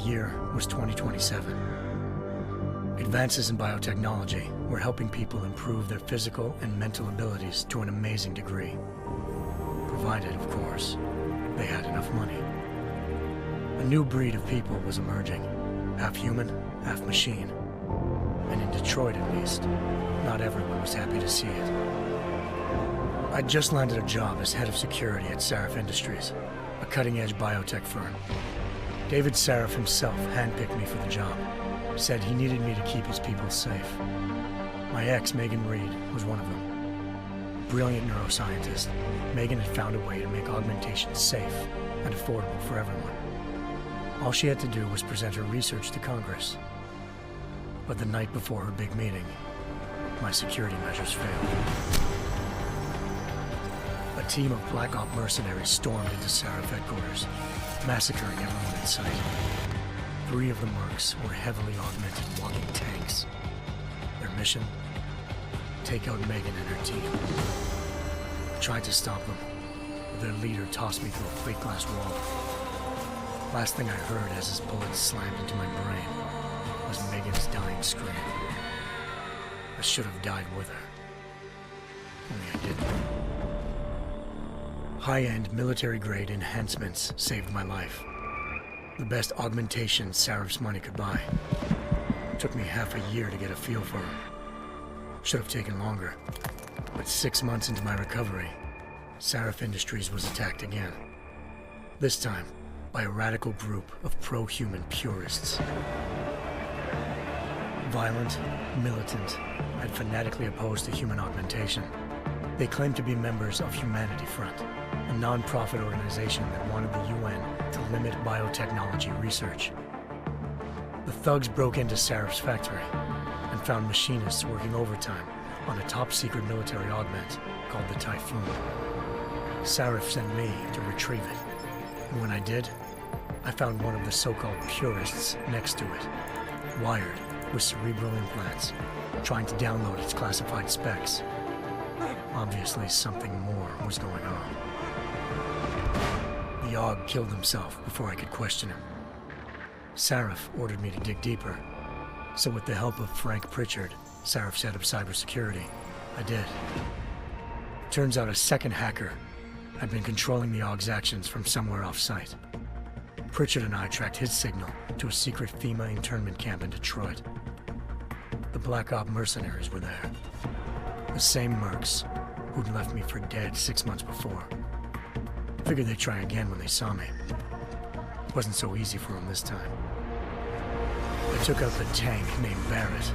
year was 2027. Advances in biotechnology were helping people improve their physical and mental abilities to an amazing degree. Provided, of course, they had enough money. A new breed of people was emerging, half human, half machine. And in Detroit, at least, not everyone was happy to see it. I'd just landed a job as head of security at Sarif Industries, a cutting-edge biotech firm. David Sarif himself handpicked me for the job, said he needed me to keep his people safe. My ex, Megan Reed, was one of them. Brilliant neuroscientist, Megan had found a way to make augmentation safe and affordable for everyone. All she had to do was present her research to Congress. But the night before her big meeting, my security measures failed. A team of Black Op mercenaries stormed into Sarif headquarters, massacring everyone in sight. 3 of the mercs were heavily augmented walking tanks. Their mission? Take out Megan and her team. I tried to stop them, but their leader tossed me through a plate glass wall. Last thing I heard as his bullets slammed into my brain was Megan's dying scream. I should have died with her. Only I didn't. High-end military-grade enhancements saved my life. The best augmentation Sarif's money could buy. It took me half a year to get a feel for her. Should have taken longer. But 6 months into my recovery, Sarif Industries was attacked again. This time, by a radical group of pro-human purists. Violent, militant, and fanatically opposed to human augmentation. They claimed to be members of Humanity Front, a non-profit organization that wanted the UN to limit biotechnology research. The thugs broke into Sarif's factory and found machinists working overtime on a top-secret military augment called the Typhoon. Sarif sent me to retrieve it, and when I did, I found one of the so-called purists next to it, wired with cerebral implants, trying to download its classified specs. Obviously, something more was going on. The AUG killed himself before I could question him. Sarif ordered me to dig deeper, so with the help of Frank Pritchard, Sarif's head of cybersecurity, I did. Turns out a second hacker had been controlling the AUG's actions from somewhere off-site. Pritchard and I tracked his signal to a secret FEMA internment camp in Detroit. The Black Op mercenaries were there. The same mercs who'd left me for dead 6 months before. Figured they'd try again when they saw me. It wasn't so easy for them this time. I took out the tank named Barrett,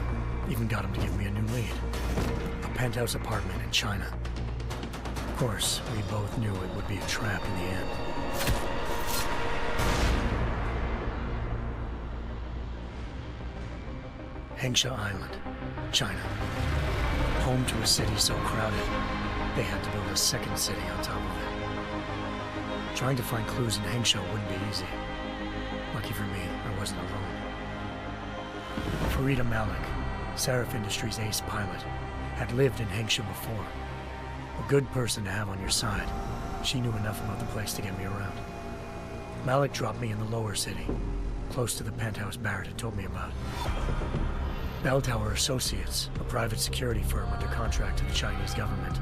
even got him to give me a new lead. A penthouse apartment in China. Of course, we both knew it would be a trap in the end. Hengsha Island, China. Home to a city so crowded, they had to build a second city on top of it. Trying to find clues in Hengsha wouldn't be easy. Lucky for me, I wasn't alone. Farida Malik, Sarif Industries' ace pilot, had lived in Hengsha before. A good person to have on your side. She knew enough about the place to get me around. Malik dropped me in the lower city, close to the penthouse Barrett had told me about. Bell Tower Associates, a private security firm under contract to the Chinese government,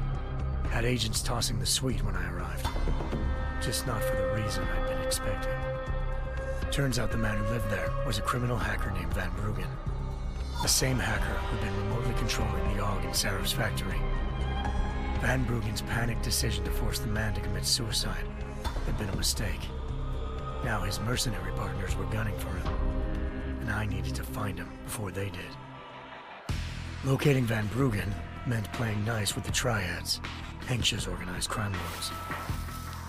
had agents tossing the suite when I arrived. Just not for the reason I'd been expecting. Turns out the man who lived there was a criminal hacker named Van Bruggen. The same hacker who'd been remotely controlling the AUG in Sarif's factory. Van Bruggen's panicked decision to force the man to commit suicide had been a mistake. Now his mercenary partners were gunning for him, and I needed to find him before they did. Locating Van Bruggen meant playing nice with the Triads, Hengsha's organized crime lords.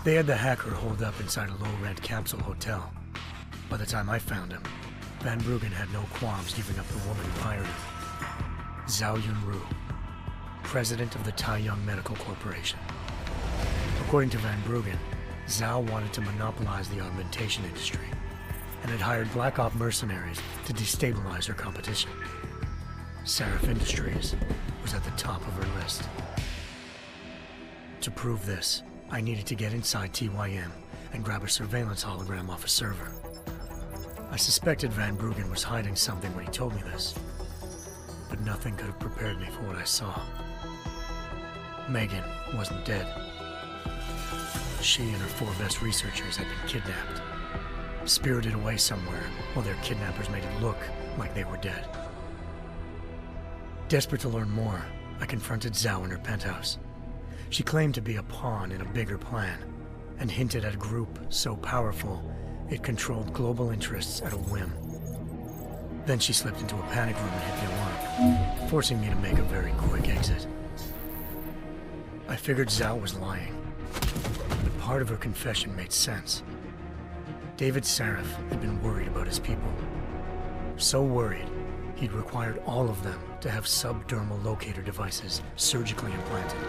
They had the hacker holed up inside a low-rent capsule hotel. By the time I found him, Van Bruggen had no qualms giving up the woman who hired him. Zhao Yunru, president of the Taiyang Medical Corporation. According to Van Bruggen, Zhao wanted to monopolize the augmentation industry and had hired Black Op mercenaries to destabilize her competition. Sarif Industries was at the top of her list. To prove this, I needed to get inside TYM and grab a surveillance hologram off a server. I suspected Van Bruggen was hiding something when he told me this, but nothing could have prepared me for what I saw. Megan wasn't dead. She and her 4 best researchers had been kidnapped, spirited away somewhere while their kidnappers made it look like they were dead. Desperate to learn more, I confronted Zhao in her penthouse. She claimed to be a pawn in a bigger plan, and hinted at a group so powerful it controlled global interests at a whim. Then she slipped into a panic room and hit the alarm, forcing me to make a very quick exit. I figured Zhao was lying, but part of her confession made sense. David Sarif had been worried about his people. So worried, he'd required all of them to have subdermal locator devices surgically implanted.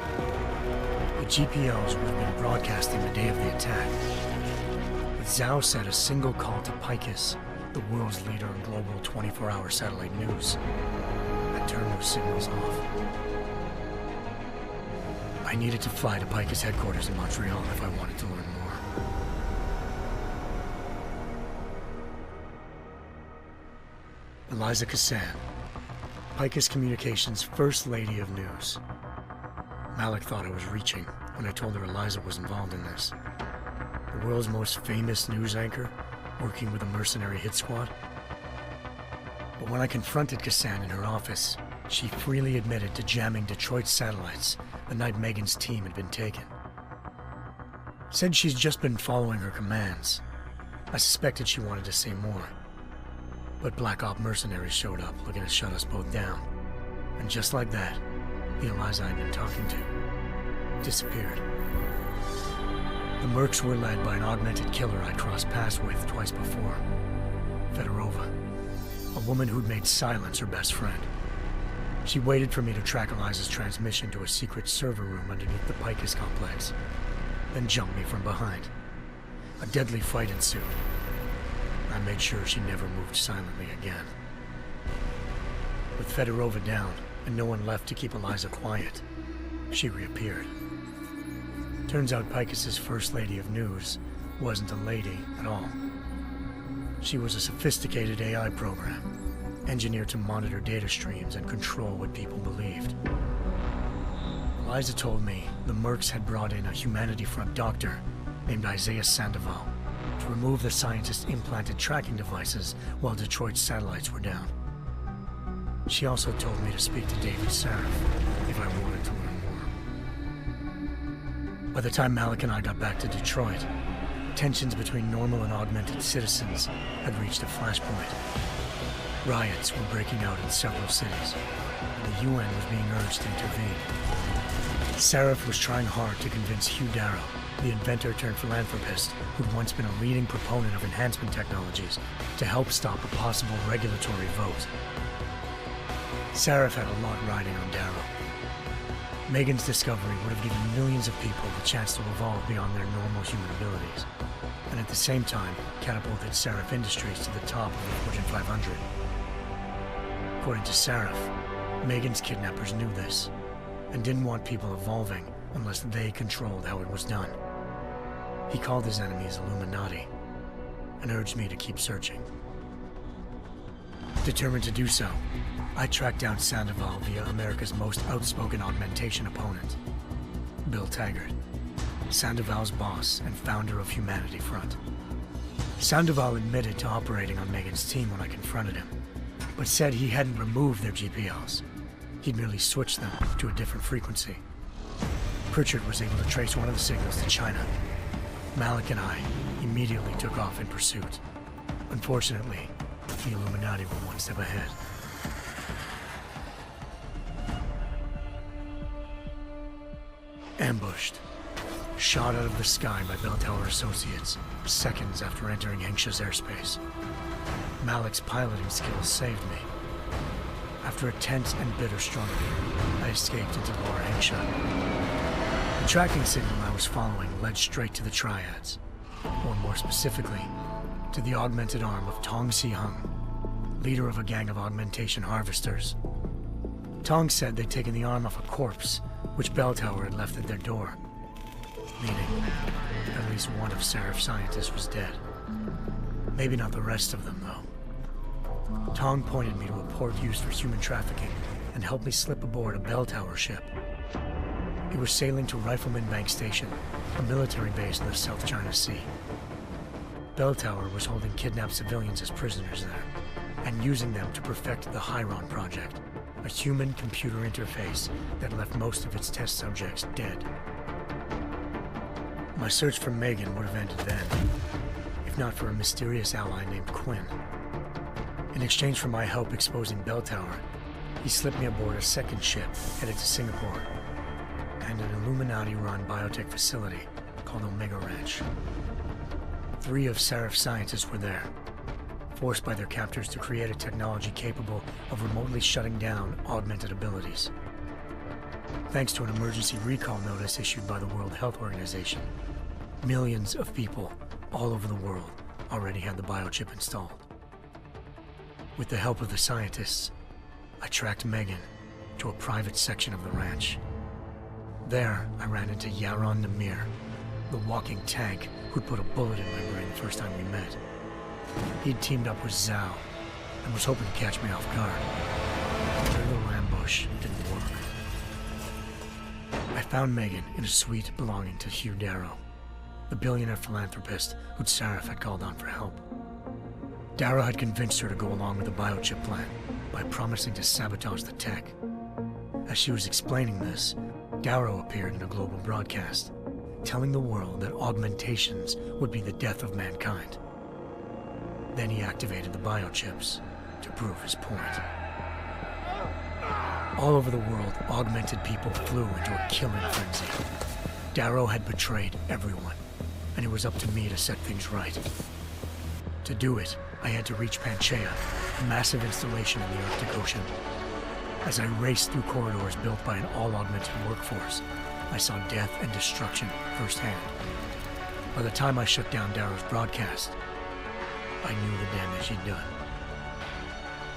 The GPLs would have been broadcasting the day of the attack. But Zhao said a single call to Picus, the world's leader in global 24-hour satellite news, had turned those signals off. I needed to fly to Picus headquarters in Montreal if I wanted to learn more. Eliza Cassan, Picus Communications' First Lady of News. Malik thought I was reaching when I told her Eliza was involved in this. The world's most famous news anchor, working with a mercenary hit squad. But when I confronted Cassan in her office, she freely admitted to jamming Detroit's satellites the night Megan's team had been taken. Said she's just been following her commands. I suspected she wanted to say more. But Black Op mercenaries showed up looking to shut us both down. And just like that, the Eliza I'd been talking to disappeared. The Mercs were led by an augmented killer I'd crossed paths with twice before. Fedorova, a woman who'd made silence her best friend. She waited for me to track Eliza's transmission to a secret server room underneath the Picus complex, then jumped me from behind. A deadly fight ensued. I made sure she never moved silently again. With Fedorova down and no one left to keep Eliza quiet, she reappeared. Turns out Picus's First Lady of News wasn't a lady at all. She was a sophisticated AI program, engineered to monitor data streams and control what people believed. Eliza told me the Mercs had brought in a Humanity Front doctor named Isaiah Sandoval to remove the scientist's implanted tracking devices while Detroit's satellites were down. She also told me to speak to David Sarif if I wanted to learn more. By the time Malik and I got back to Detroit, tensions between normal and augmented citizens had reached a flashpoint. Riots were breaking out in several cities, and the UN was being urged to intervene. Sarif was trying hard to convince Hugh Darrow, the inventor-turned-philanthropist who'd once been a leading proponent of enhancement technologies, to help stop a possible regulatory vote. Sarif had a lot riding on Darrow. Megan's discovery would have given millions of people the chance to evolve beyond their normal human abilities, and at the same time catapulted Sarif Industries to the top of the Fortune 500. According to Sarif, Megan's kidnappers knew this, and didn't want people evolving unless they controlled how it was done. He called his enemies Illuminati, and urged me to keep searching. Determined to do so, I tracked down Sandoval via America's most outspoken augmentation opponent, Bill Taggart, Sandoval's boss and founder of Humanity Front. Sandoval admitted to operating on Megan's team when I confronted him, but said he hadn't removed their GPLs. He'd merely switched them to a different frequency. Pritchard was able to trace one of the signals to China. Malik and I immediately took off in pursuit. Unfortunately, the Illuminati were one step ahead. Ambushed. Shot out of the sky by Bell Tower Associates, seconds after entering Hengsha's airspace. Malik's piloting skills saved me. After a tense and bitter struggle, I escaped into Lower Hengsha. The tracking signal I was following led straight to the Triads, or more specifically, to the augmented arm of Tong Si-hung, leader of a gang of augmentation harvesters. Tong said they'd taken the arm off a corpse, which Bell Tower had left at their door, meaning at least one of Sarif's scientists was dead. Maybe not the rest of them, though. Tong pointed me to a port used for human trafficking and helped me slip aboard a bell tower ship. It was sailing to Rifleman Bank Station, a military base in the South China Sea. Bell Tower was holding kidnapped civilians as prisoners there, and using them to perfect the Hyron Project, a human-computer interface that left most of its test subjects dead. My search for Megan would have ended then, if not for a mysterious ally named Quinn. In exchange for my help exposing Bell Tower, he slipped me aboard a second ship headed to Singapore and an Illuminati-run biotech facility called Omega Ranch. 3 of Serif's scientists were there, forced by their captors to create a technology capable of remotely shutting down augmented abilities. Thanks to an emergency recall notice issued by the World Health Organization, millions of people all over the world already had the biochip installed. With the help of the scientists, I tracked Megan to a private section of the ranch. There, I ran into Yaron Namir, the walking tank who'd put a bullet in my brain the first time we met. He'd teamed up with Zhao and was hoping to catch me off guard. Their little ambush didn't work. I found Megan in a suite belonging to Hugh Darrow, the billionaire philanthropist who'd Serif had called on for help. Darrow had convinced her to go along with the biochip plan by promising to sabotage the tech. As she was explaining this, Darrow appeared in a global broadcast, telling the world that augmentations would be the death of mankind. Then he activated the biochips to prove his point. All over the world, augmented people flew into a killing frenzy. Darrow had betrayed everyone, and it was up to me to set things right. To do it, I had to reach Panchaea, a massive installation in the Arctic Ocean. As I raced through corridors built by an all-augmented workforce, I saw death and destruction firsthand. By the time I shut down Darrow's broadcast, I knew the damage he'd done.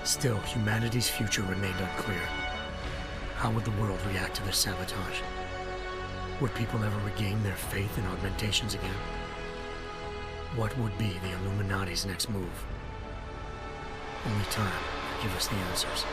Still, humanity's future remained unclear. How would the world react to this sabotage? Would people ever regain their faith in augmentations again? What would be the Illuminati's next move? Only time will give us the answers.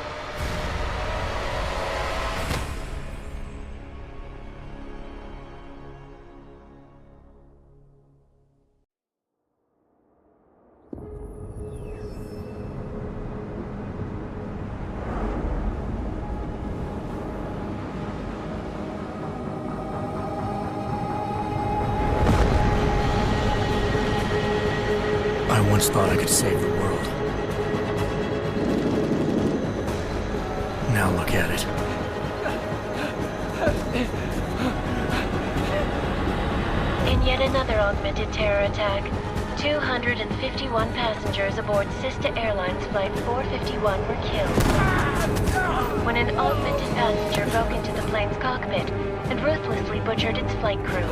I once thought I could save the world. Now look at it. In yet another augmented terror attack, 251 passengers aboard Sister Airlines Flight 451 were killed when an augmented passenger broke into the plane's cockpit and ruthlessly butchered its flight crew.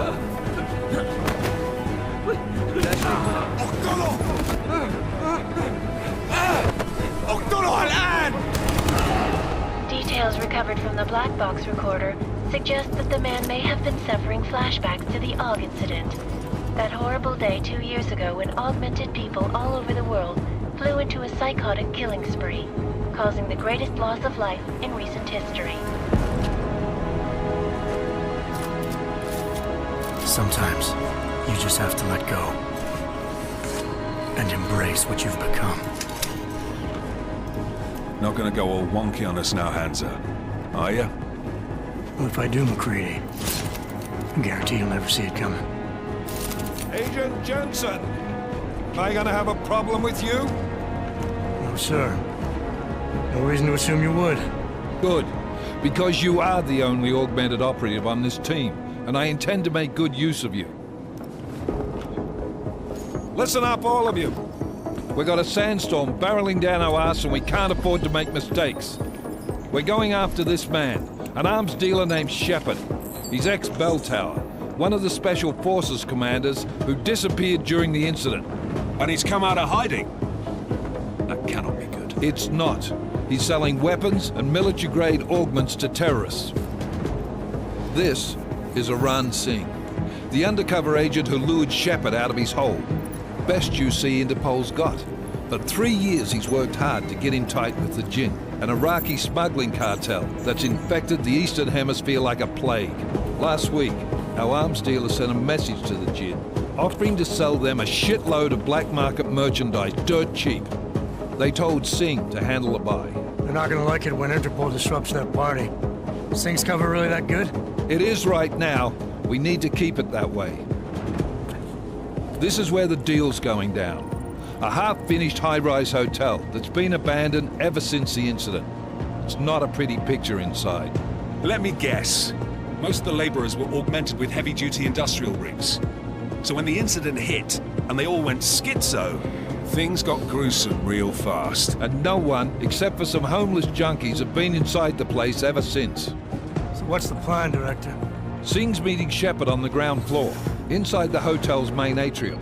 Details recovered from the black box recorder suggest that the man may have been suffering flashbacks to the AUG incident. That horrible day 2 years ago when augmented people all over the world flew into a psychotic killing spree, causing the greatest loss of life in recent history. Sometimes, you just have to let go and embrace what you've become. Not gonna go all wonky on us now, Hansa, are you? Well, if I do, McCready, I guarantee you'll never see it coming. Agent Jensen, am I gonna have a problem with you? No, sir. No reason to assume you would. Good, because you are the only augmented operative on this team, and I intend to make good use of you. Listen up, all of you. We got a sandstorm barreling down our arse and we can't afford to make mistakes. We're going after this man, an arms dealer named Shepard. He's ex-Bell Tower, one of the Special Forces commanders who disappeared during the incident. And he's come out of hiding? That cannot be good. It's not. He's selling weapons and military-grade augments to terrorists. This is Aran Singh, the undercover agent who lured Shepard out of his hole. Best you see Interpol's got. For 3 years he's worked hard to get in tight with the Jinn, an Iraqi smuggling cartel that's infected the Eastern Hemisphere like a plague. Last week, our arms dealer sent a message to the Jinn, offering to sell them a shitload of black market merchandise dirt cheap. They told Singh to handle the buy. They're not gonna like it when Interpol disrupts their party. Singh's cover really that good? It is right now. We need to keep it that way. This is where the deal's going down. A half-finished high-rise hotel that's been abandoned ever since the incident. It's not a pretty picture inside. Let me guess. Most of the laborers were augmented with heavy-duty industrial rigs. So when the incident hit, and they all went schizo, things got gruesome real fast. And no one, except for some homeless junkies, have been inside the place ever since. So what's the plan, Director? Singh's meeting Shepard on the ground floor, inside the hotel's main atrium.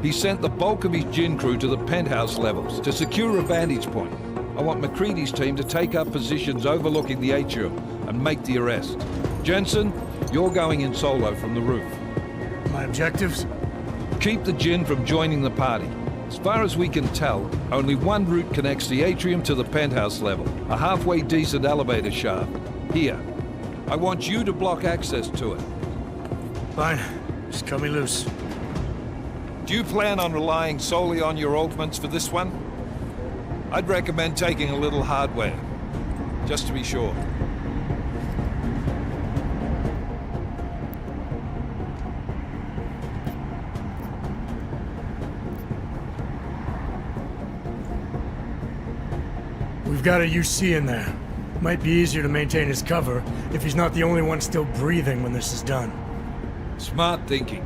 He sent the bulk of his Jinn crew to the penthouse levels to secure a vantage point. I want McCready's team to take up positions overlooking the atrium and make the arrest. Jensen, you're going in solo from the roof. My objectives? Keep the Jinn from joining the party. As far as we can tell, only one route connects the atrium to the penthouse level, a halfway decent elevator shaft. Here. I want you to block access to it. Fine. Just cut me loose. Do you plan on relying solely on your augments for this one? I'd recommend taking a little hardware, just to be sure. We've got a UC in there. Might be easier to maintain his cover if he's not the only one still breathing when this is done. Smart thinking.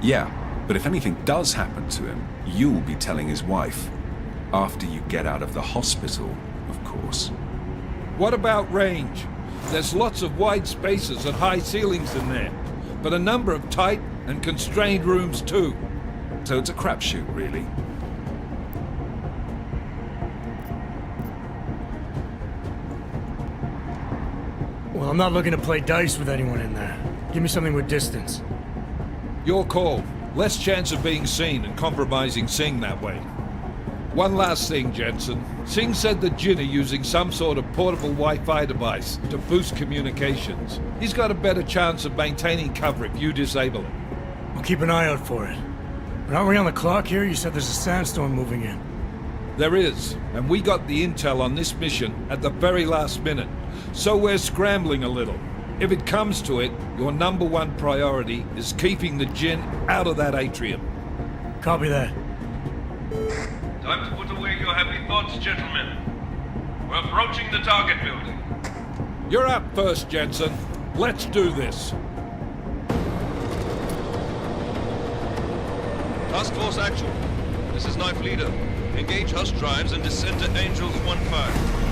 Yeah, but if anything does happen to him, you'll be telling his wife. After you get out of the hospital, of course. What about range? There's lots of wide spaces and high ceilings in there, but a number of tight and constrained rooms too. So it's a crapshoot, really. Well, I'm not looking to play dice with anyone in there. Give me something with distance. Your call. Less chance of being seen and compromising Singh that way. One last thing, Jensen. Singh said the Jinn are using some sort of portable Wi-Fi device to boost communications. He's got a better chance of maintaining cover if you disable it. I'll keep an eye out for it. But aren't we on the clock here? You said there's a sandstorm moving in. There is, and we got the intel on this mission at the very last minute. So we're scrambling a little. If it comes to it, your number one priority is keeping the Jinn out of that atrium. Copy that. Time to put away your heavy thoughts, gentlemen. We're approaching the target building. You're up first, Jensen. Let's do this. Task Force Actual. This is Knife Leader. Engage Hush drives and descend to Angels 1-5.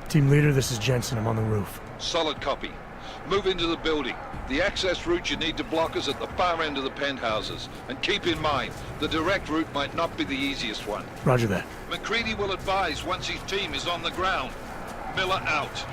Team leader, this is Jensen. I'm on the roof. Solid copy. Move into the building. The access route you need to block is at the far end of the penthouses. And keep in mind, the direct route might not be the easiest one. Roger that. McCready will advise once his team is on the ground. Miller out.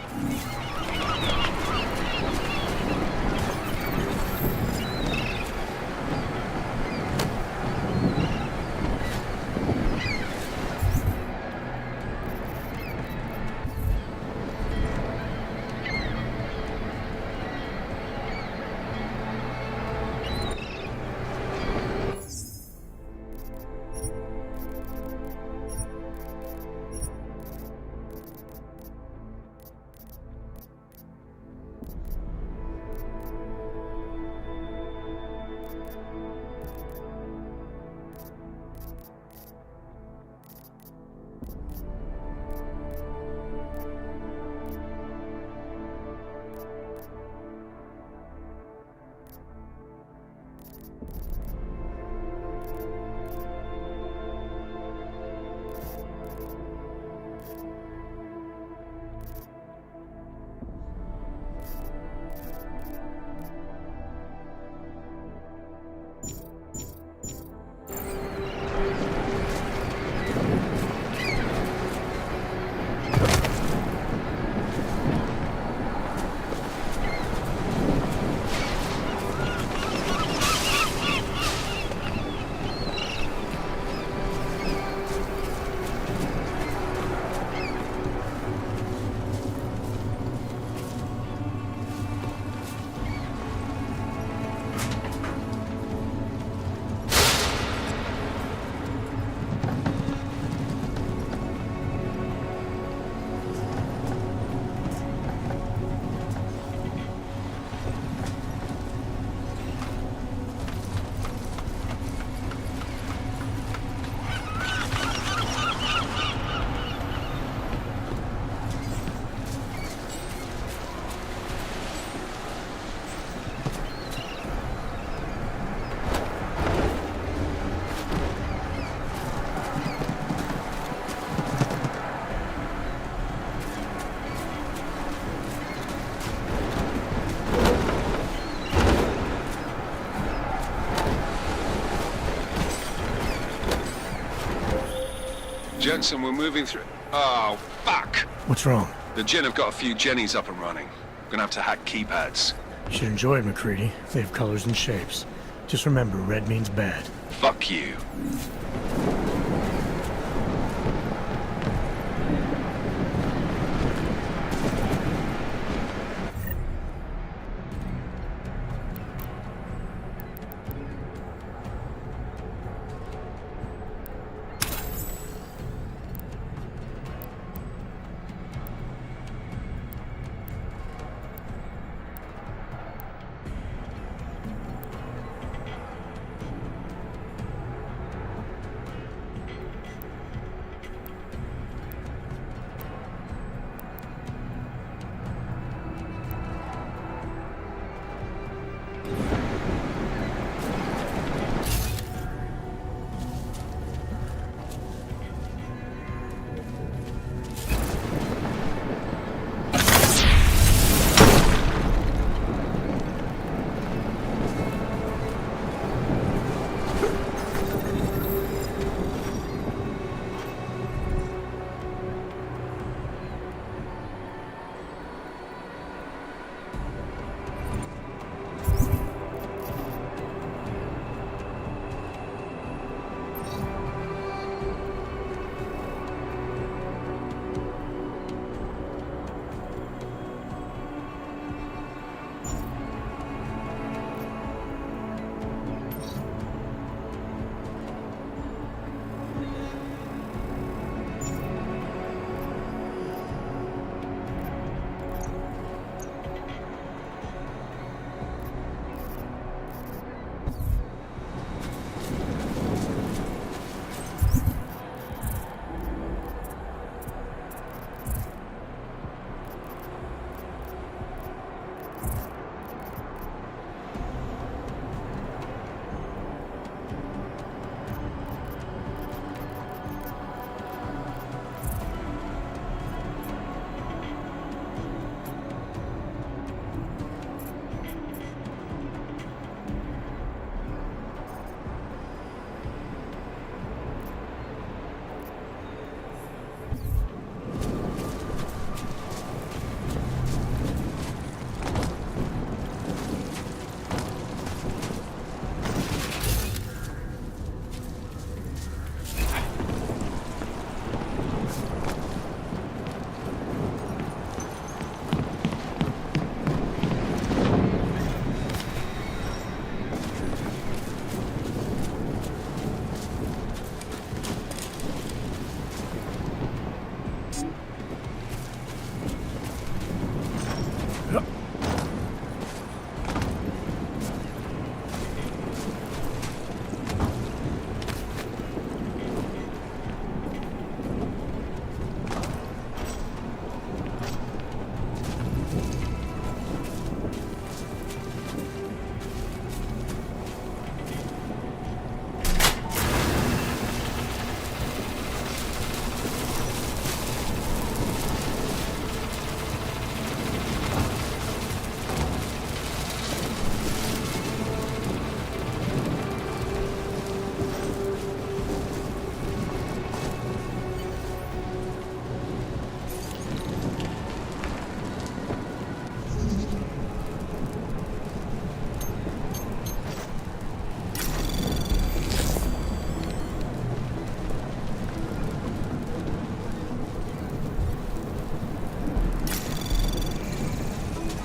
Jensen, we're moving through... Oh, fuck! What's wrong? The Gen have got a few Jennies up and running. Gonna have to hack keypads. You should enjoy it, McCready. They have colors and shapes. Just remember, red means bad. Fuck you.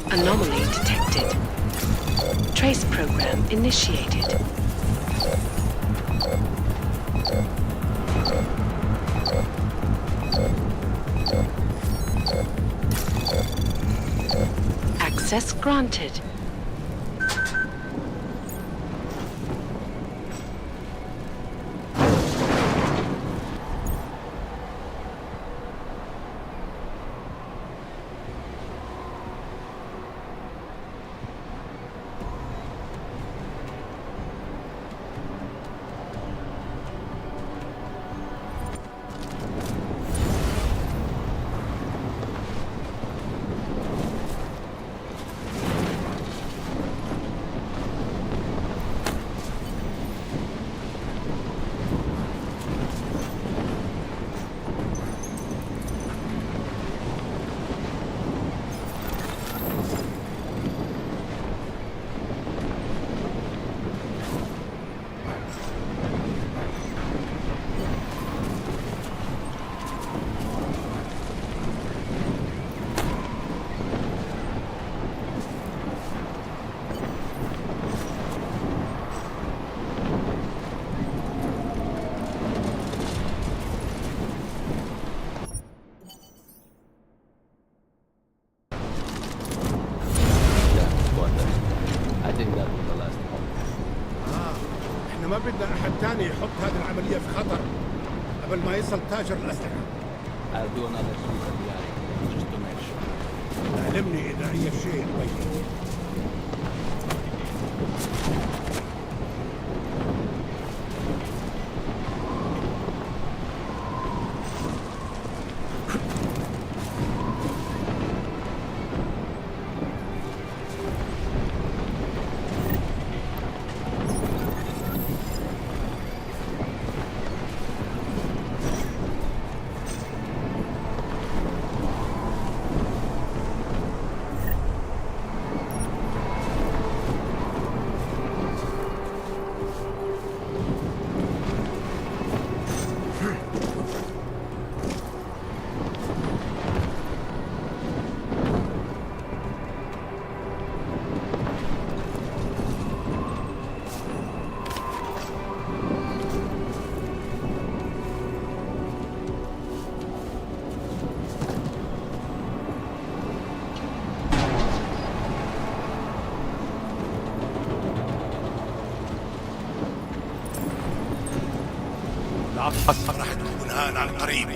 Anomaly detected. Trace program initiated. Access granted. ثاني يحط هذه العملية في خطر قبل ما يصل تاجر الأسلحة. I'll do another sweep of the alley, just to make sure. علمني إذا أي شيء بيني. راح تكون هان عن قريب.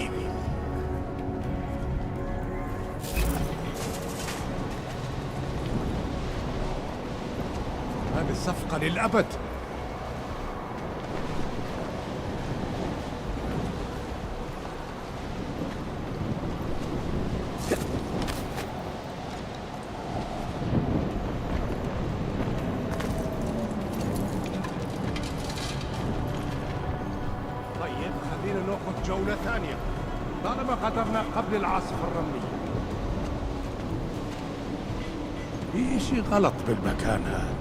هذه الصفقة للأبد. طيب خلينا ناخذ جولة ثانية طالما غادرنا قبل العاصفة الرملية. في شيء غلط بالمكان هذا.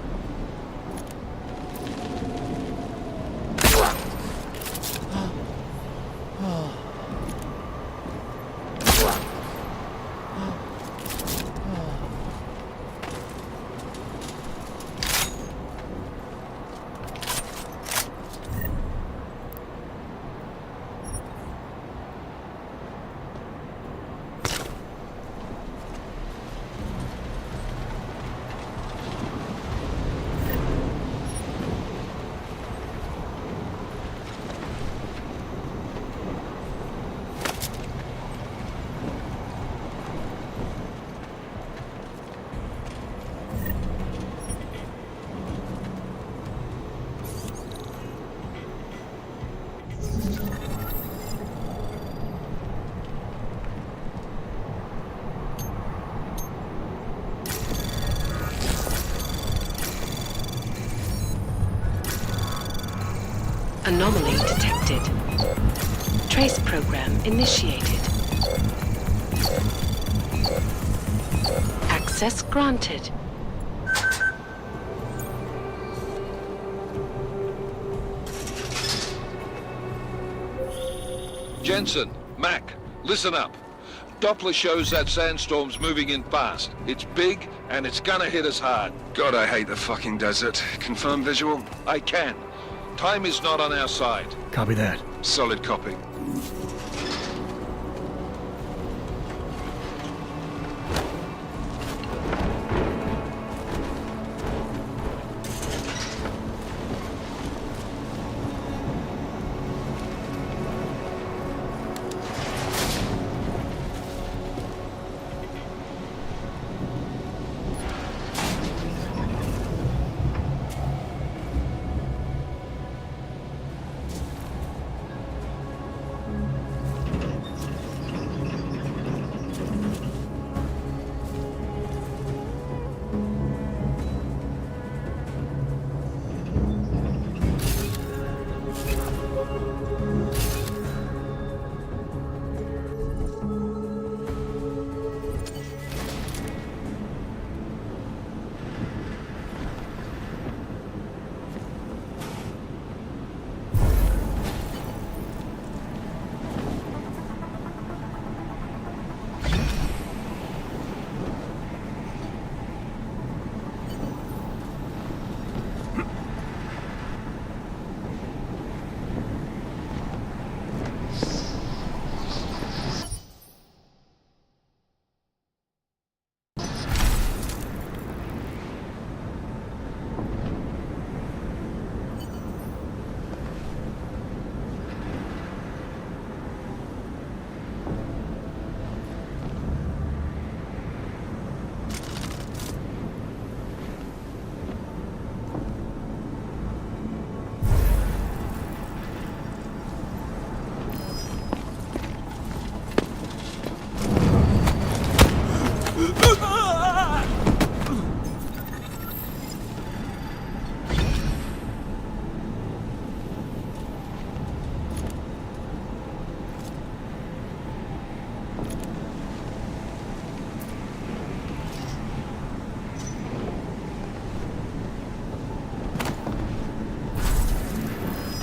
Anomaly detected. Trace program initiated. Access granted. Jensen, Mac, listen up. Doppler shows that sandstorm's moving in fast. It's big, and it's gonna hit us hard. God, I hate the fucking desert. Confirm visual? I can. Time is not on our side. Copy that. Solid copy.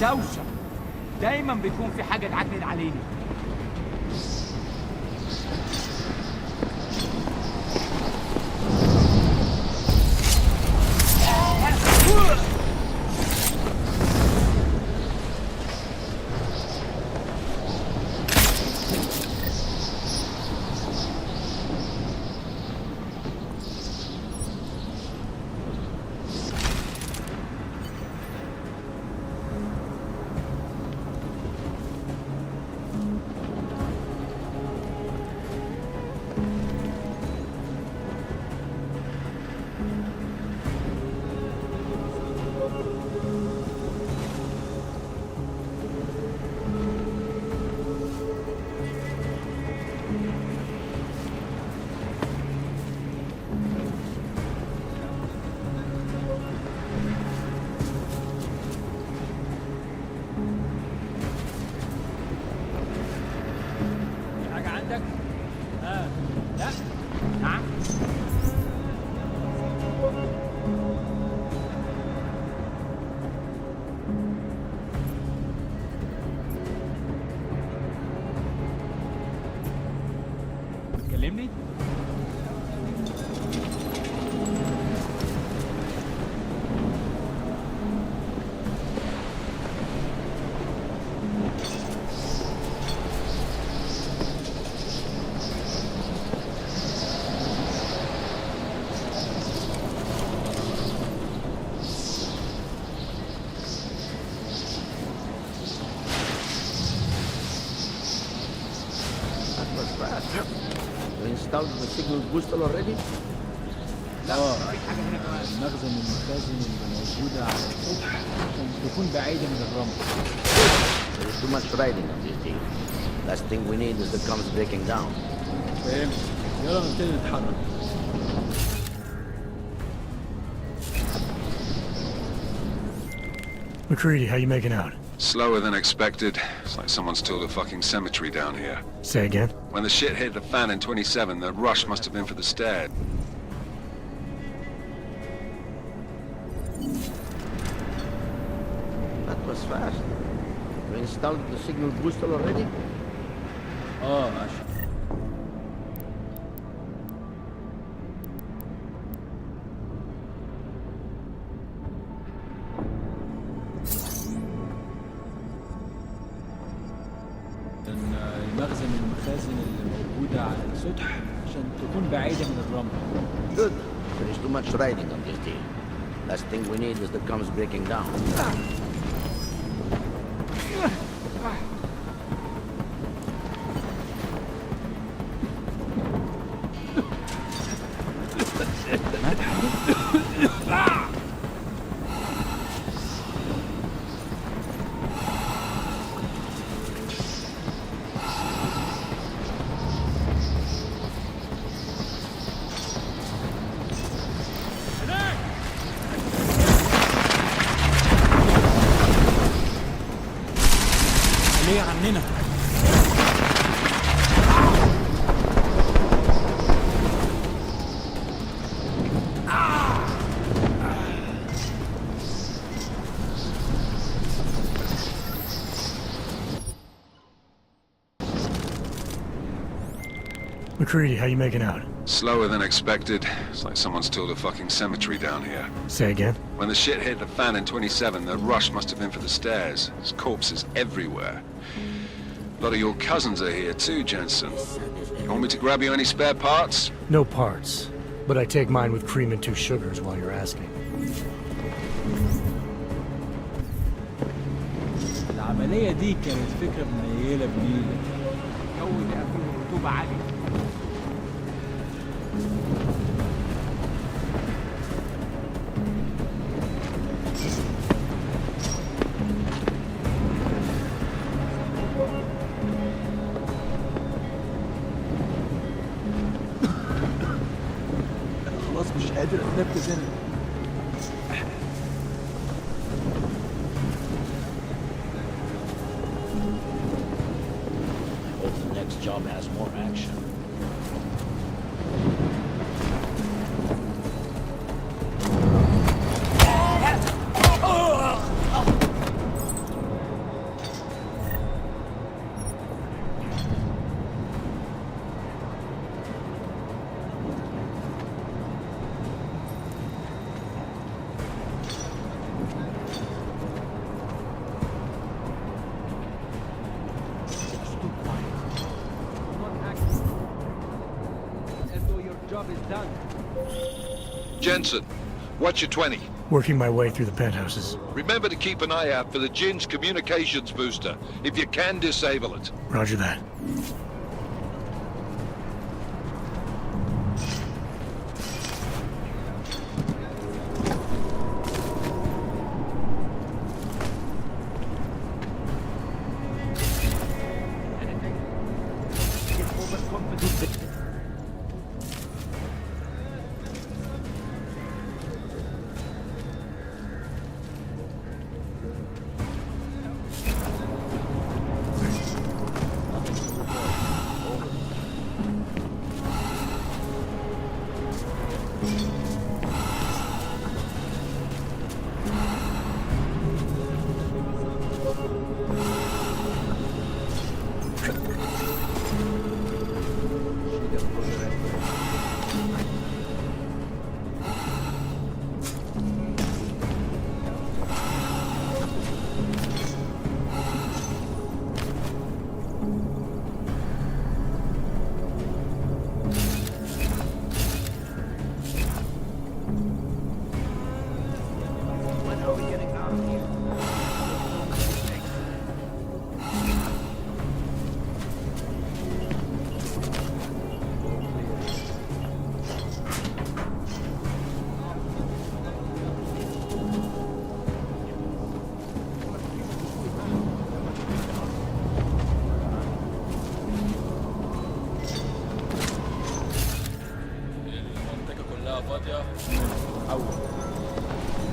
دوشة. دايما بيكون في حاجة تعكنن علينا. كلمني. Installed the signal booster already? المخزن المخازن اللي موجودة على السطح عشان تكون بعيدة من الرمل. There is too much riding on this deal. Last thing we need is the comms breaking down. فهمت. يلا نبتدي نتحرك. McCready, how you making out? Slower than expected. It's like someone's tilled a fucking cemetery down here. Say again? When the shit hit the fan in 27, the rush must have been for the stairs. That was fast. We installed the signal booster already? عشان المخزن المخازن اللي موجودة على السطح عشان تكون بعيدة من الرمل. Good. There is too much riding on this deal. Last thing we need is the comms breaking down. ليه عننا؟ McCready, how you making out? Slower than expected. It's like someone's tilled a fucking cemetery down here. Say again? When the shit hit the fan in 27, the rush must have been for the stairs. There's corpses everywhere. A lot of your cousins are here too, Jensen. You want me to grab you any spare parts? No parts. But I take mine with cream and 2 sugars while you're asking. العملية دي كانت فكرة منيلة بنيلة. الجو ده فيه رطوبة عالية. خلاص مش قادر اتنفس هنا. Hope the next job has more action. job is done. Jensen, what's your 20? Working my way through the penthouses. Remember to keep an eye out for the Jin's communications booster. If you can, disable it. Roger that.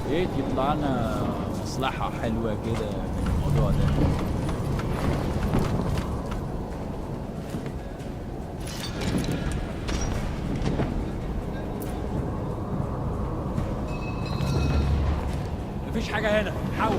ريت يطلع لنا مصلحة حلوة كده من الموضوع ده. مفيش حاجة هنا، حاول.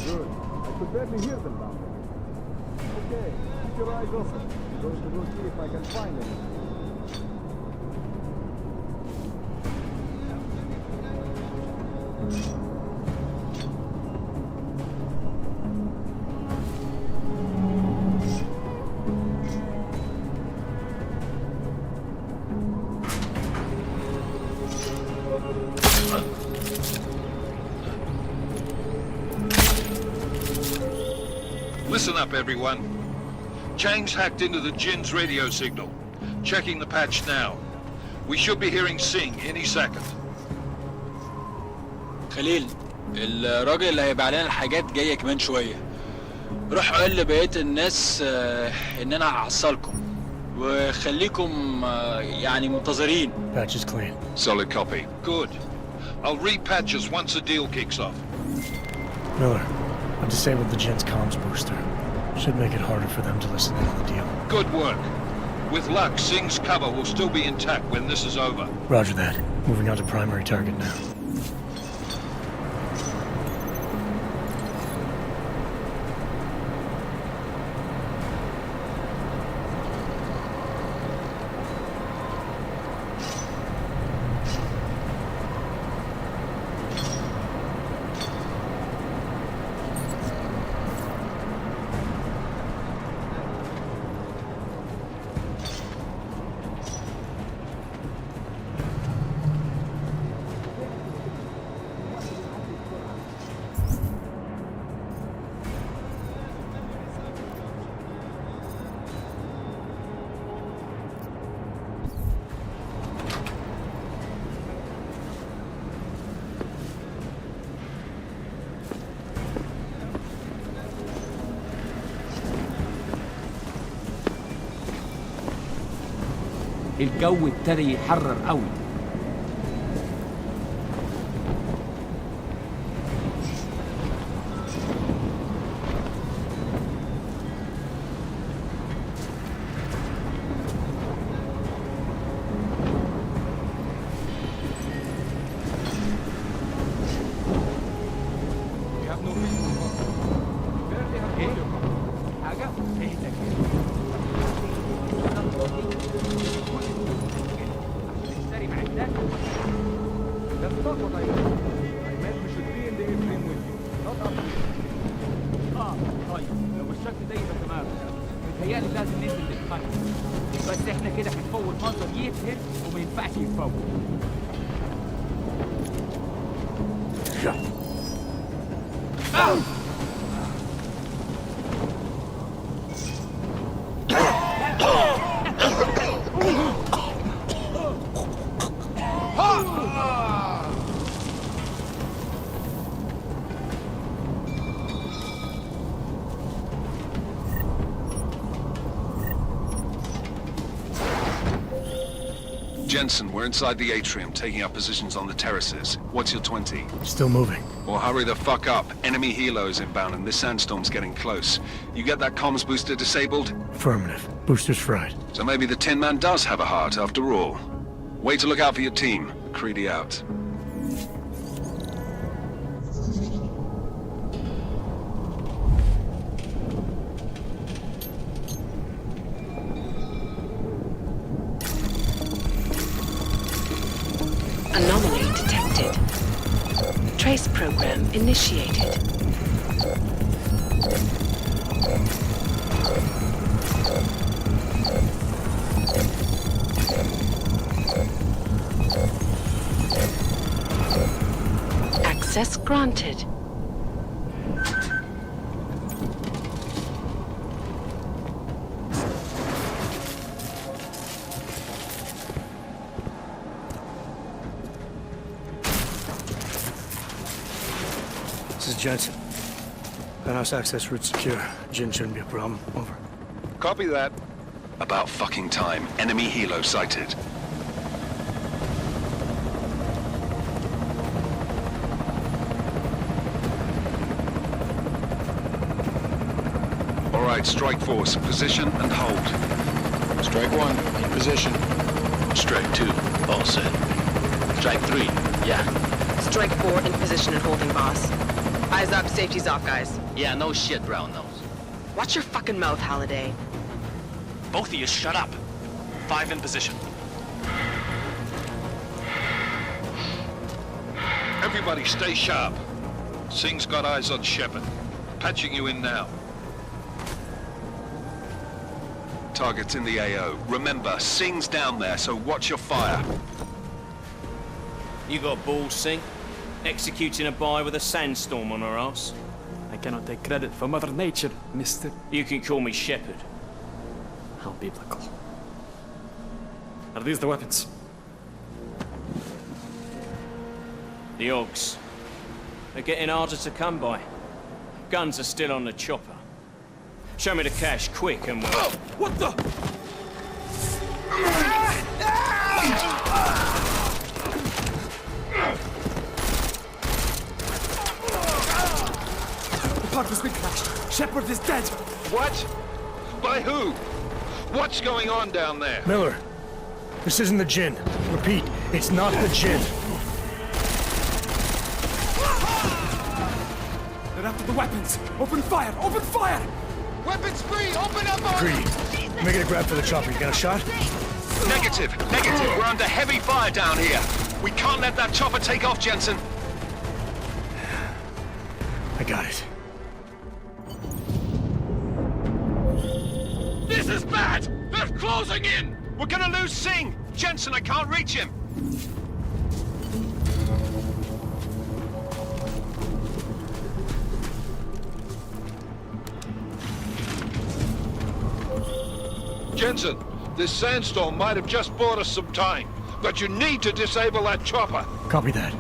Good. I could barely hear them down there. Okay, keep your eyes open. I'm going to go see if I can find anything. Listen up, everyone. Chang's hacked into the Jin's radio signal. Checking the patch now. We should be hearing Sing any second. خليل، الراجل اللي هيبقى علينا الحاجات جاية كمان شوية. روح قول لبقية الناس إن أنا هحصلكم وخليكم يعني منتظرين. Patch is clean. Solid copy. Good. I'll repatch us once the deal kicks off. Miller, I've disabled the Jin's comms booster. Should make it harder for them to listen in on the deal. Good work. With luck, Sing's cover will still be intact when this is over. Roger that. Moving on to primary target now. الجو ابتدى يحرر قوي. That's not what I meant. I meant we should be in the atrium with you, not up here. طيب لو الشكل ده يبقى تمام. متهيألي لازم ننزل نتخانق. بس احنا كده هنفوت منظر يبهر وما ينفعش يتفوت. Jensen, we're inside the atrium, taking up positions on the terraces. What's your 20? Still moving. Well, hurry the fuck up. Enemy helos inbound and this sandstorm's getting close. You get that comms booster disabled? Affirmative. Booster's fried. So maybe the Tin Man does have a heart after all. Way to look out for your team. Creedy out. Anomaly detected. Trace program initiated. Access granted. This is Jensen. Penthouse access route secure. Jin shouldn't be a problem. Over. Copy that. About fucking time. Enemy helo sighted. All right, strike force. Position and hold. Strike 1, in position. Strike 2, all set. Strike 3, yeah. Strike 4 in position and holding, boss. Eyes up, safety's off, guys. Yeah, no shit, brown nose. Watch your fucking mouth, Halliday. Both of you, shut up. 5 in position. Everybody stay sharp. Singh's got eyes on Shepard. Patching you in now. Target's in the AO. Remember, Singh's down there, so watch your fire. You got balls, Singh? Executing a buy with a sandstorm on our ass? I cannot take credit for Mother Nature, mister. You can call me Shepard. How biblical. Are these the weapons? The Ogs. They're getting harder to come by. Guns are still on the chopper. Show me the cash, quick, and we'll... Oh, what the? The pod has been crashed. Shepard is dead. What? By who? What's going on down there? Miller, this isn't the Jinn. Repeat, it's not the Jinn. They're after the weapons. Open fire! Open fire! Weapons free! Open up! Greedy. Make it a grab for the chopper. You got a shot? Negative. We're under heavy fire down here. We can't let that chopper take off, Jensen. I got it. This is bad! They're closing in! We're gonna lose Singh! Jensen, I can't reach him! Jensen, this sandstorm might have just bought us some time, but you need to disable that chopper. Copy that.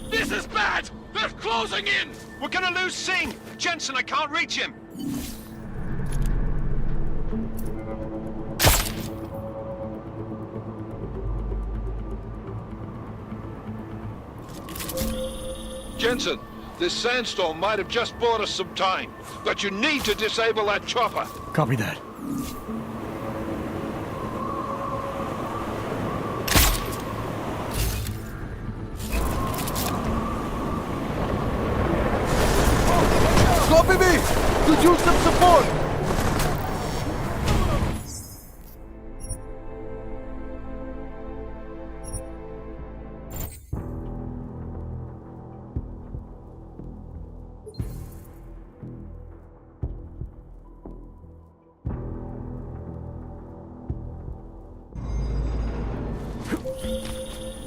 This is bad! They're closing in! We're gonna lose Singh! Jensen, I can't reach him! Jensen, this sandstorm might have just bought us some time, but you need to disable that chopper. Copy that. Copy me! Could use some support!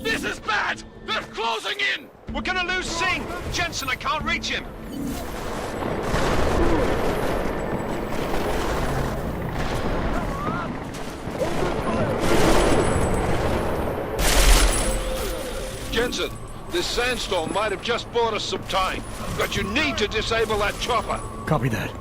This is bad! They're closing in! We're gonna lose Singh! Jensen, I can't reach him! Jensen, this sandstorm might have just bought us some time, but you need to disable that chopper. Copy that.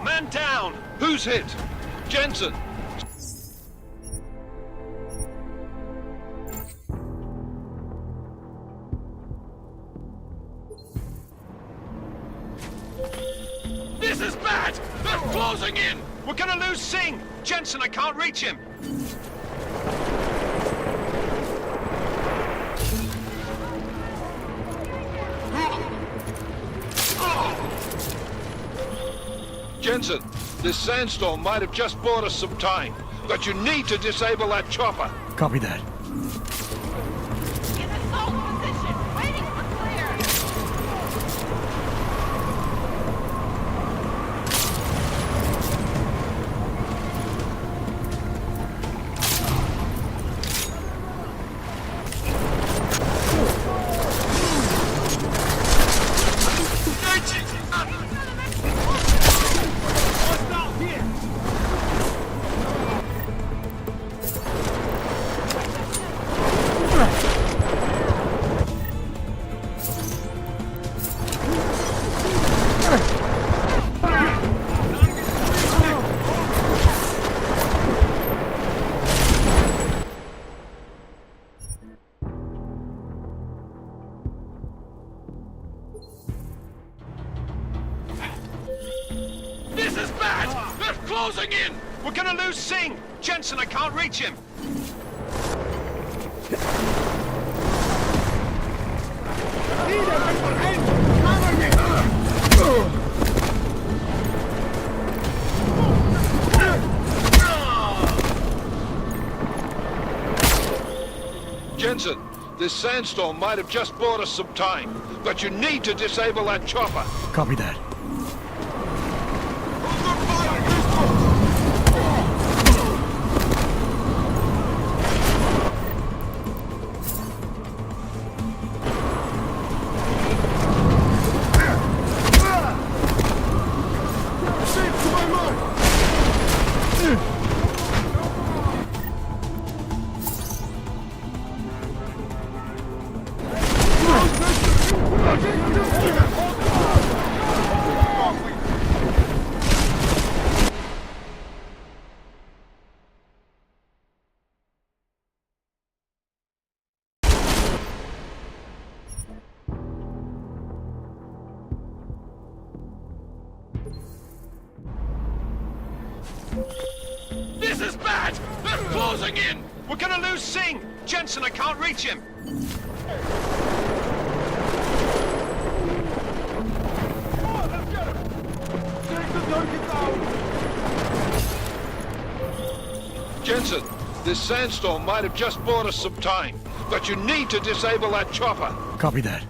Man down! Who's hit? Jensen! This is bad! They're closing in! We're gonna lose Singh! Jensen, I can't reach him! Jensen, this sandstorm might have just bought us some time, but you need to disable that chopper. Copy that. This is bad! They're closing in! We're gonna lose Singh! Jensen, I can't reach him! Jensen, this sandstorm might have just bought us some time, but you need to disable that chopper. Copy that. Under fire! This is bad! They're closing in! We're gonna lose Singh! Jensen, I can't reach him! Jensen, this sandstorm might have just bought us some time, but you need to disable that chopper. Copy that.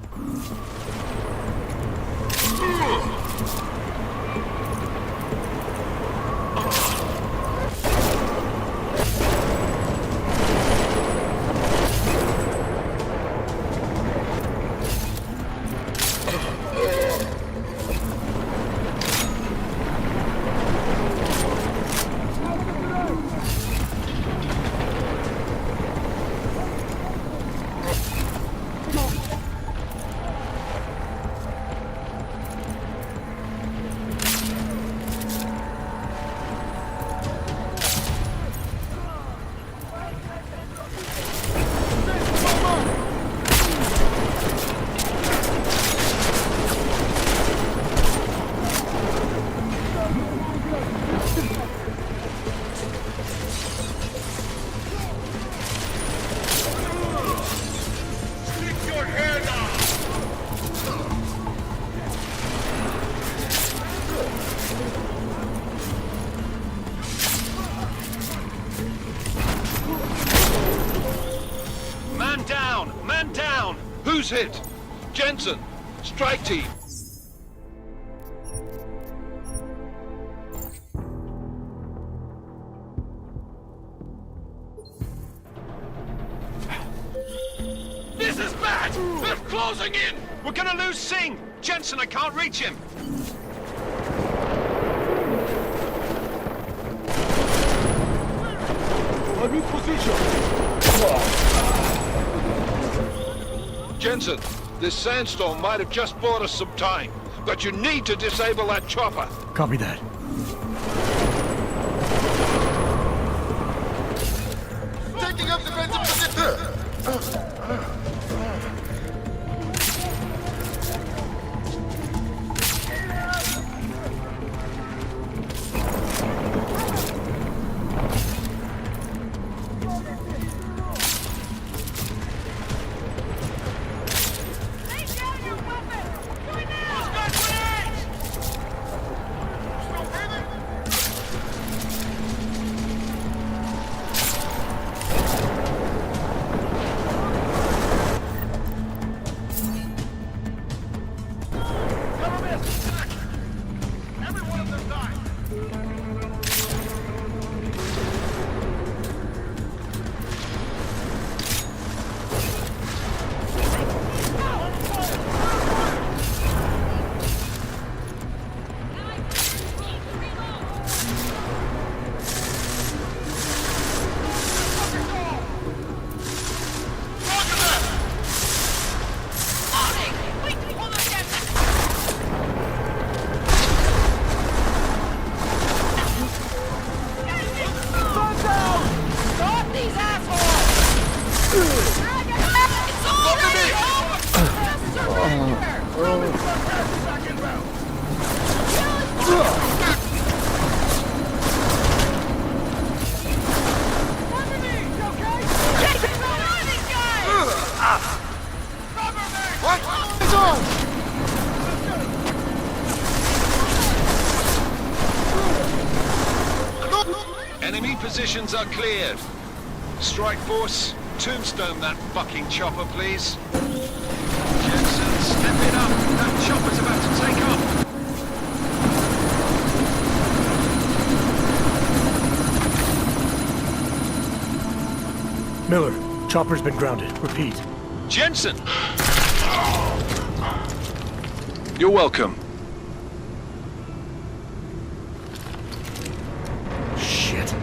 Man down! Who's hit? Jensen! Strike team! This is bad! They're closing in! We're gonna lose Singh! Jensen, I can't reach him! I'm in position! Jensen, this sandstorm might have just bought us some time, but you need to disable that chopper. Copy that. Taking up defensive position! Enemy positions are cleared. Strike Force, tombstone that fucking chopper, please. Jensen, step it up. That chopper's about to take off. Miller, chopper's been grounded. Repeat. Jensen! You're welcome. Shit.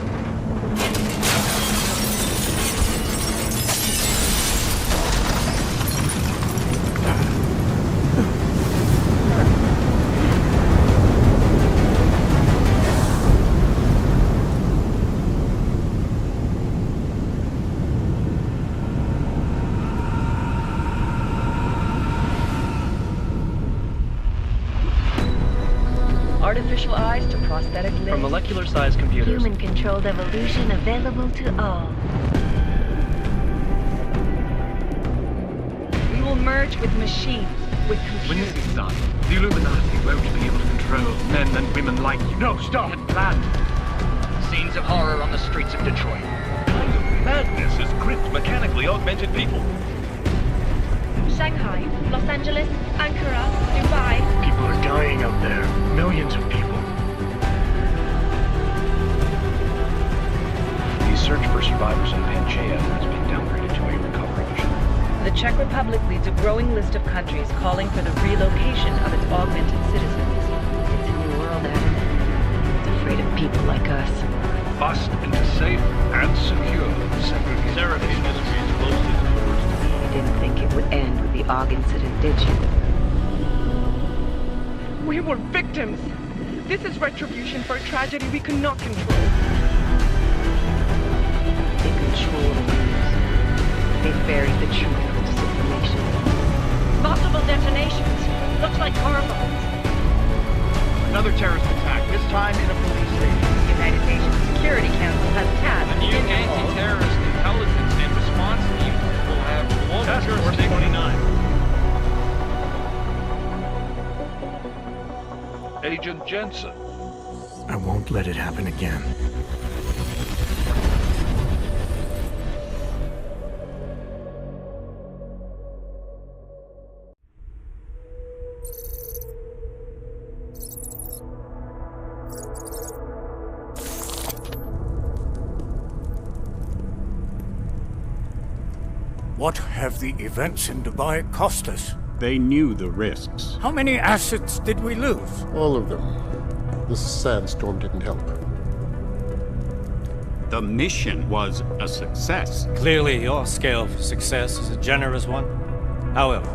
Artificial eyes to process synthetic limbs. From molecular-sized computers. Human-controlled evolution available to all. We will merge with machines, with computers. When this is done, the Illuminati won't be able to control men and women like you. No, stop! And planned. Scenes of horror on the streets of Detroit. Kind of madness has gripped mechanically augmented people. Shanghai, Los Angeles, Ankara, Dubai. People are dying out there. Millions of people. The search for survivors in Pangaea has been downgraded to a recovery mission. The Czech Republic leads a growing list of countries calling for the relocation of its augmented citizens. It's a new world, Adam. It's afraid of people like us. Bust into safe and secure segregation. Seraphim Industries closely towards You didn't think it would end with the AUG incident, did you? We were victims. This is retribution for a tragedy we cannot control. They control the news. They buried the truth with disinformation. Multiple detonations. Looks like car bombs. Another terrorist attack, this time in a police station. The United Nations Security Council has tasked A new anti-terrorist intelligence and response team will have global jurisdiction. 29. Agent Jensen. I won't let it happen again. What have the events in Dubai cost us? They knew the risks. How many assets did we lose? All of them. This sandstorm didn't help. The mission was a success. Clearly, your scale for success is a generous one. However,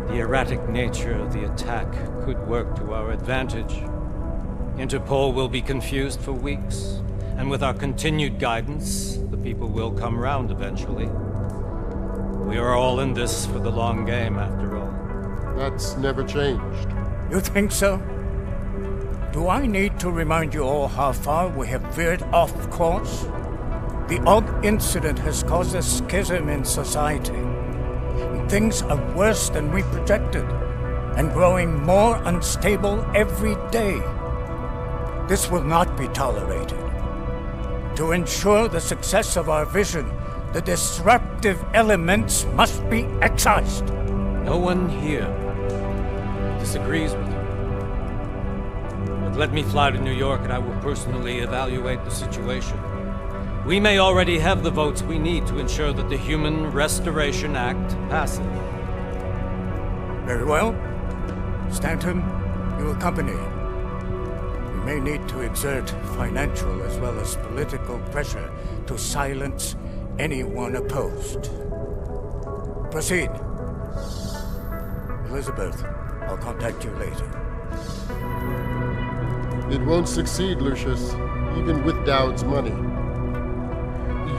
the erratic nature of the attack could work to our advantage. Interpol will be confused for weeks, and with our continued guidance, the people will come round eventually. We are all in this for the long game, after all. That's never changed. You think so? Do I need to remind you all how far we have veered off course? The AUG incident has caused a schism in society. Things are worse than we projected, and growing more unstable every day. This will not be tolerated. To ensure the success of our vision, the disruptive elements must be excised. No one here disagrees with you. But let me fly to New York and I will personally evaluate the situation. We may already have the votes we need to ensure that the Human Restoration Act passes. Very well. Stanton, you accompany. We may need to exert financial as well as political pressure to silence anyone opposed. Proceed. Elizabeth, I'll contact you later. It won't succeed, Lucius, even with Dowd's money.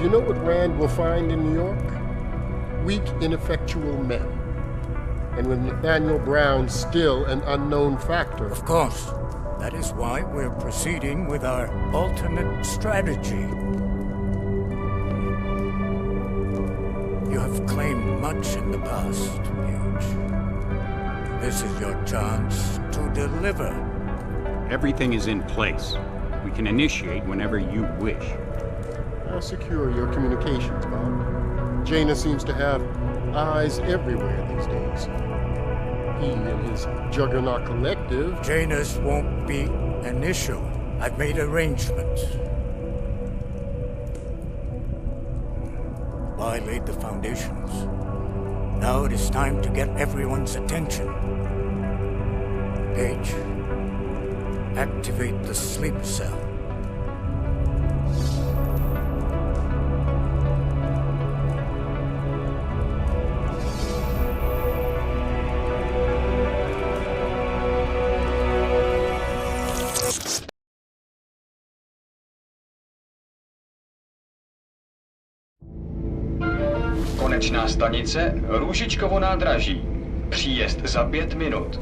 You know what Rand will find in New York? Weak, ineffectual men. And with Nathaniel Brown still an unknown factor. Of course. That is why we're proceeding with our alternate strategy. You have claimed much in the past, Huge. This is your chance to deliver. Everything is in place. We can initiate whenever you wish. I'll secure your communications, Bob. Jaina seems to have eyes everywhere these days. He and his Juggernaut Collective... Janus won't be an issue. I've made arrangements. I laid the foundations. Now it is time to get everyone's attention. Paige, activate the sleep cell. Konečná stanice Růžičkovo nádraží. Příjezd za 5 minut.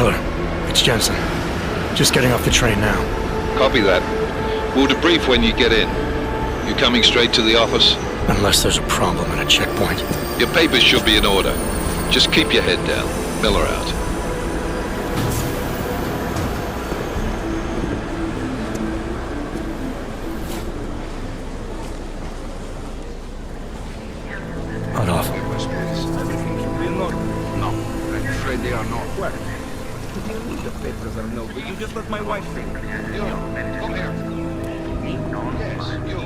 Miller, it's Jensen. Just getting off the train now. Copy that. We'll debrief when you get in. You coming straight to the office? Unless there's a problem at a checkpoint. Your papers should be in order. Just keep your head down. Miller out. Hot off. No, I'm afraid they are not. What? The papers are no, but you just let my wife think. You, come here. Yes, you.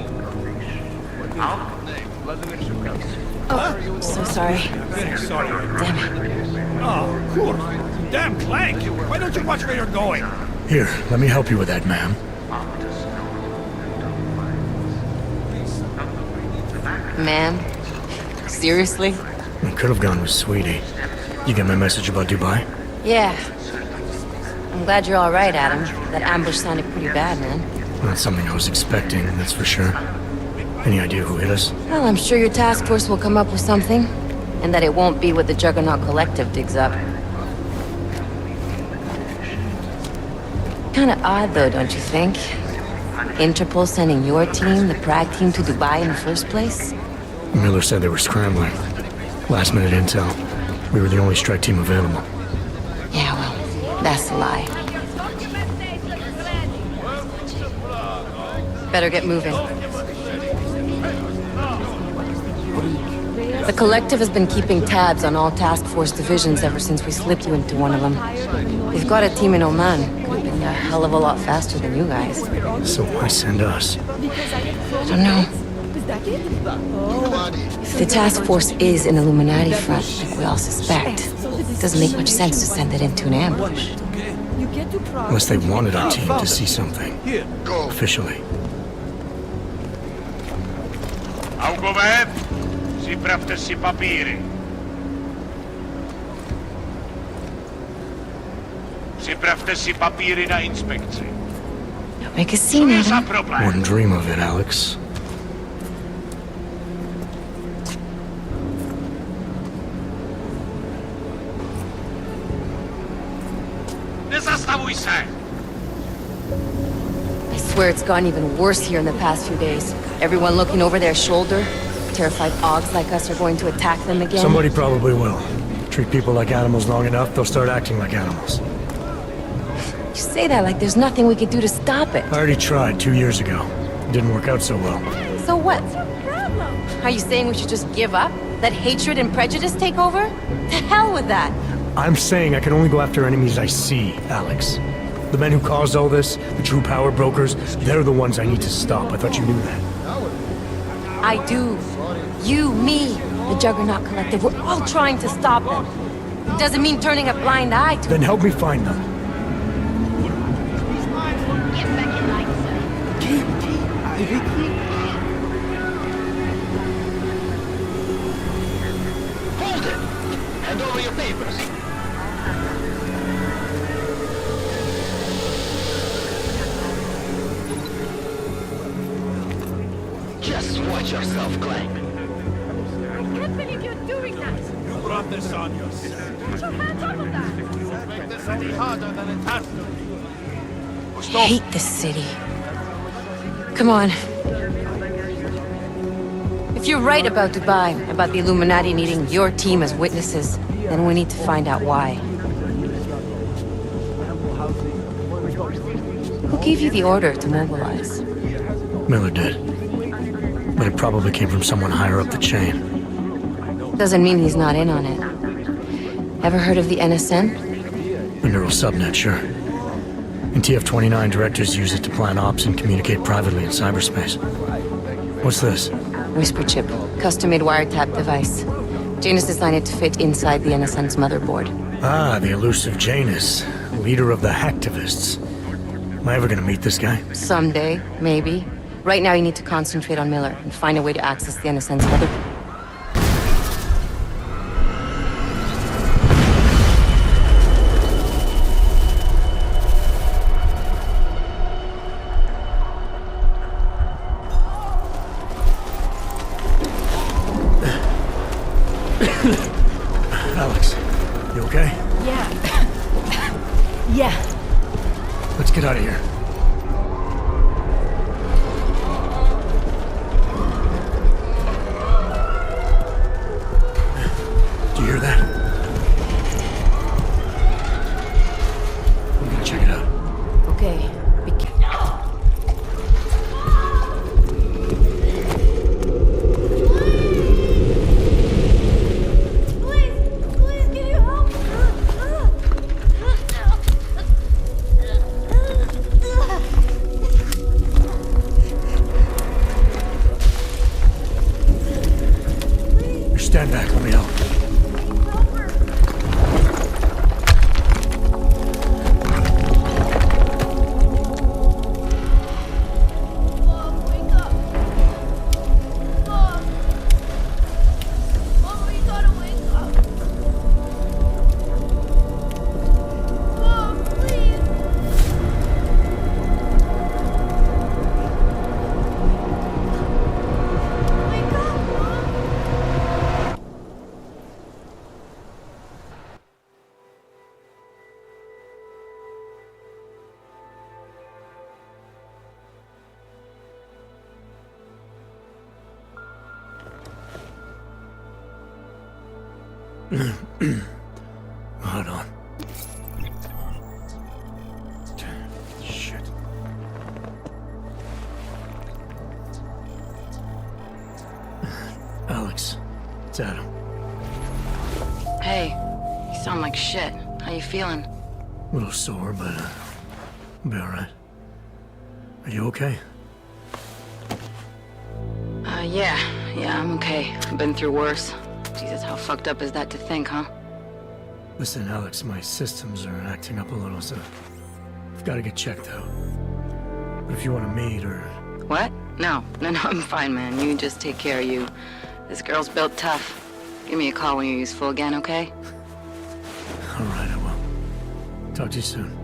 Oh, so sorry. Very sorry. Damn it. Oh, of course. Damn Clank! Why don't you watch where you're going? Here, let me help you with that, ma'am. Ma'am? Seriously? I could have gone with Sweetie. You get my message about Dubai? Yeah. I'm glad you're all right, Adam. That ambush sounded pretty bad, man. Not something I was expecting, that's for sure. Any idea who hit us? Well, I'm sure your task force will come up with something. And that it won't be what the Juggernaut Collective digs up. Kinda odd, though, don't you think? Interpol sending your team, the Prague team, to Dubai in the first place? Miller said they were scrambling. Last minute intel. We were the only strike team available. Yeah, well, that's a lie. Better get moving. The Collective has been keeping tabs on all task force divisions ever since we slipped you into one of them. They've got a team in Oman. Could have been a hell of a lot faster than you guys. So why send us? I don't know. If the task force is an Illuminati front, like we all suspect, it doesn't make much sense to send it into an ambush. Unless they wanted our team to see something. Officially. Augovet, připravte si papíry. Připravte si papíry na inspekci. Don't make a scene, Adam. Wouldn't dream of it, Alex. Nezastavuj se! I swear it's gotten even worse here in the past few days. Everyone looking over their shoulder. Terrified Augs like us are going to attack them again. Somebody probably will. Treat people like animals long enough, they'll start acting like animals. You say that like there's nothing we could do to stop it. I already tried 2 years ago. Didn't work out so well. So what? Are you saying we should just give up? Let hatred and prejudice take over? To hell with that! I'm saying I can only go after enemies I see, Alex. The men who caused all this, the true power brokers, they're the ones I need to stop. I thought you knew that. I do. You, me, the Juggernaut Collective, we're all trying to stop them. It doesn't mean turning a blind eye to Then help me find them. Hold it! Hand over your papers. Just watch yourself, Clank. I can't believe you're doing that! You brought this on yourself. Put your hands off of that! Make this any harder than it has to be. I hate this city. Come on. If you're right about Dubai, about the Illuminati needing your team as witnesses, then we need to find out why. Who gave you the order to mobilize? Miller did. But it probably came from someone higher up the chain. Doesn't mean he's not in on it. Ever heard of the NSN? The neural subnet, sure. And TF-29 directors use it to plan ops and communicate privately in cyberspace. What's this? Whisper chip, custom-made wiretap device. Janus designed it to fit inside the NSN's motherboard. Ah, the elusive Janus, leader of the hacktivists. Am I ever gonna meet this guy? Someday, maybe. Right now you need to concentrate on Miller and find a way to access the NSN's motherboard. Alex, you okay? Yeah. Yeah. Let's get out of here. Do you hear that? I'm gonna check it out. Okay. Stand back, let me help. Hold on. Shit. Alex, it's Adam. Hey, you sound like shit. How you feeling? A little sore, but I'll be alright. Are you okay? Yeah, I'm okay. I've been through worse. Jesus, how fucked up is that to think, huh? Listen, Alex, my systems are acting up a little, so I've got to get checked out. But if you want to meet or... What? No, I'm fine, man. You just take care of you. This girl's built tough. Give me a call when you're useful again, okay? Alright, I will. Talk to you soon.